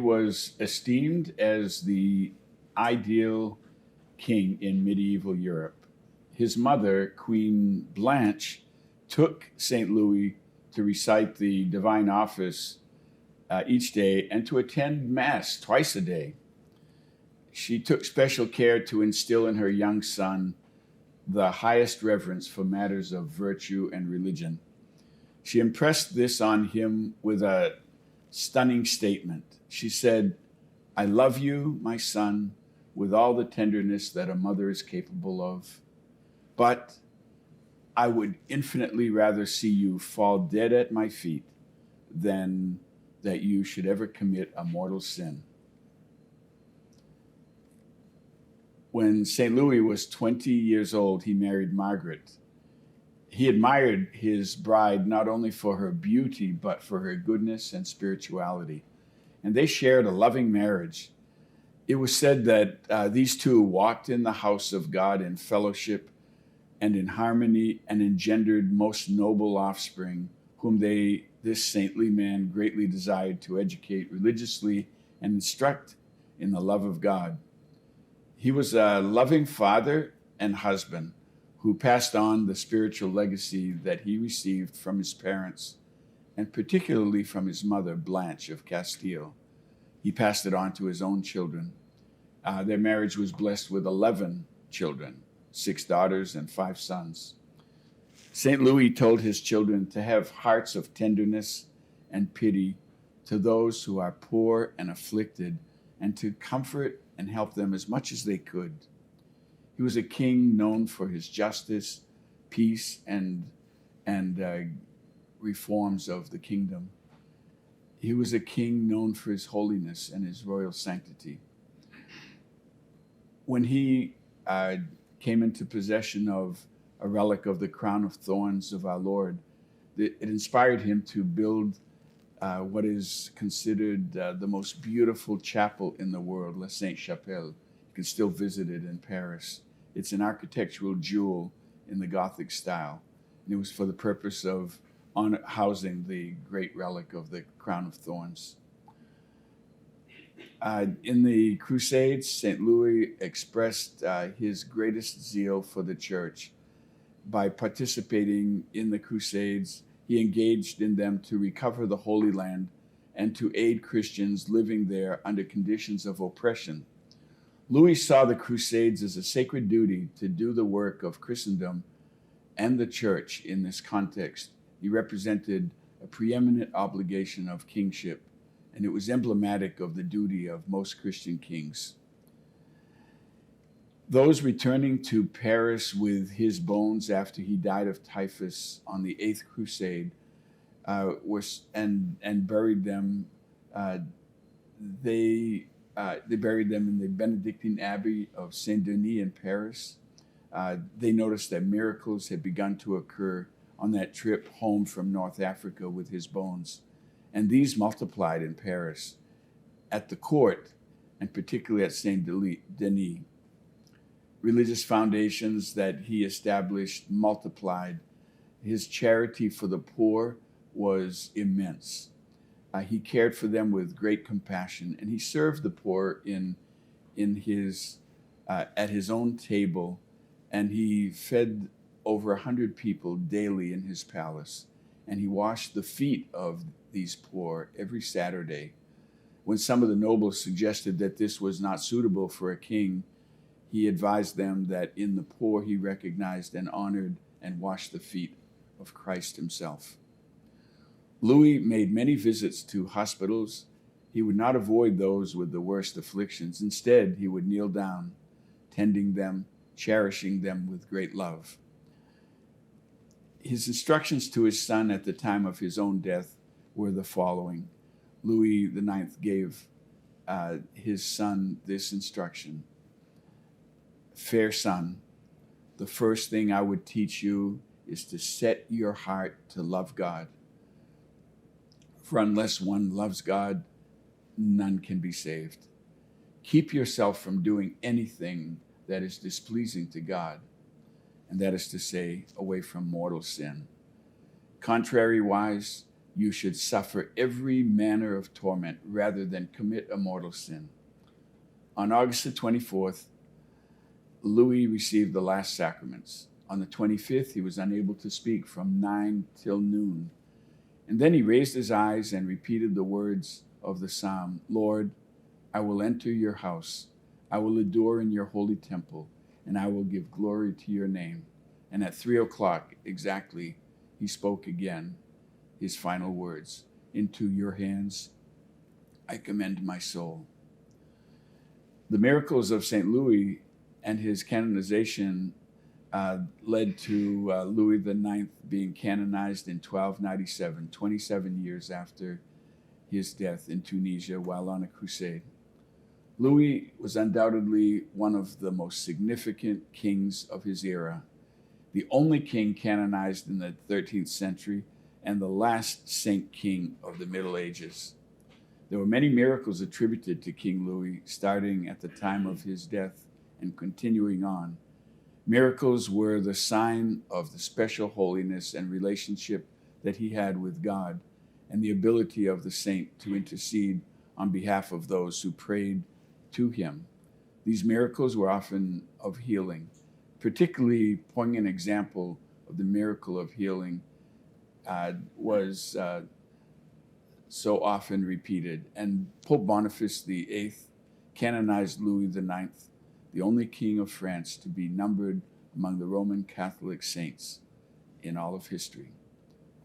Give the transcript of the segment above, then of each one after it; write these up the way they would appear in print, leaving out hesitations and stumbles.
was esteemed as the ideal king in medieval Europe. His mother, Queen Blanche, took St. Louis to recite the divine office each day and to attend Mass twice a day. She took special care to instill in her young son the highest reverence for matters of virtue and religion. She impressed this on him with a stunning statement. She said, "I love you, my son, with all the tenderness that a mother is capable of, but I would infinitely rather see you fall dead at my feet than that you should ever commit a mortal sin." When St. Louis was 20 years old, he married Margaret. He admired his bride not only for her beauty, but for her goodness and spirituality. And they shared a loving marriage. It was said that these two walked in the house of God in fellowship and in harmony and engendered most noble offspring, whom this saintly man greatly desired to educate religiously and instruct in the love of God. He was a loving father and husband who passed on the spiritual legacy that he received from his parents, and particularly from his mother, Blanche of Castile. He passed it on to his own children. Their marriage was blessed with 11 children, 6 daughters and 5 sons. St. Louis told his children to have hearts of tenderness and pity to those who are poor and afflicted, and to comfort and help them as much as they could. He was a king known for his justice, peace, and reforms of the kingdom. He was a king known for his holiness and his royal sanctity. When he came into possession of a relic of the crown of thorns of our Lord, it inspired him to build what is considered the most beautiful chapel in the world, La Sainte-Chapelle. You can still visit it in Paris. It's an architectural jewel in the Gothic style. And it was for the purpose of housing the great relic of the crown of thorns. In the Crusades, St. Louis expressed his greatest zeal for the church. By participating in the Crusades, he engaged in them to recover the Holy Land and to aid Christians living there under conditions of oppression. Louis saw the Crusades as a sacred duty to do the work of Christendom and the church in this context. He represented a preeminent obligation of kingship, and it was emblematic of the duty of most Christian kings. Those returning to Paris with his bones after he died of typhus on the 8th Crusade and buried them. They buried them in the Benedictine Abbey of Saint Denis in Paris. They noticed that miracles had begun to occur on that trip home from North Africa with his bones, and these multiplied in Paris, at the court, and particularly at Saint Denis. Religious foundations that he established multiplied. His charity for the poor was immense. He cared for them with great compassion, and he served the poor at his own table, and he fed over 100 people daily in his palace, and he washed the feet of these poor every Saturday. When some of the nobles suggested that this was not suitable for a king, he advised them that in the poor he recognized and honored and washed the feet of Christ himself. Louis made many visits to hospitals. He would not avoid those with the worst afflictions. Instead, he would kneel down, tending them, cherishing them with great love. His instructions to his son at the time of his own death were the following. Louis IX gave his son this instruction: "Fair son, the first thing I would teach you is to set your heart to love God. For unless one loves God, none can be saved. Keep yourself from doing anything that is displeasing to God, and that is to say, away from mortal sin. Contrariwise, you should suffer every manner of torment rather than commit a mortal sin. On August the 24th, Louis received the last sacraments. On the 25th, he was unable to speak from 9 till noon. And then he raised his eyes and repeated the words of the psalm, Lord, I will enter your house. I will adore in your holy temple, and I will give glory to your name. And at 3 o'clock exactly, he spoke again his final words, into your hands I commend my soul. The miracles of St. Louis and his canonization led to Louis IX being canonized in 1297, 27 years after his death in Tunisia while on a crusade. Louis was undoubtedly one of the most significant kings of his era, the only king canonized in the 13th century and the last saint king of the Middle Ages. There were many miracles attributed to King Louis, starting at the time of his death and continuing on. Miracles were the sign of the special holiness and relationship that he had with God, and the ability of the saint to intercede on behalf of those who prayed to him. These miracles were often of healing. Particularly poignant example of the miracle of healing was so often repeated. And Pope Boniface VIII canonized Louis IX, the only king of France to be numbered among the Roman Catholic saints in all of history,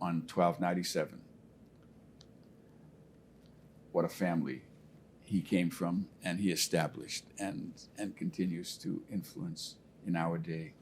on 1297. What a family he came from and he established and continues to influence in our day.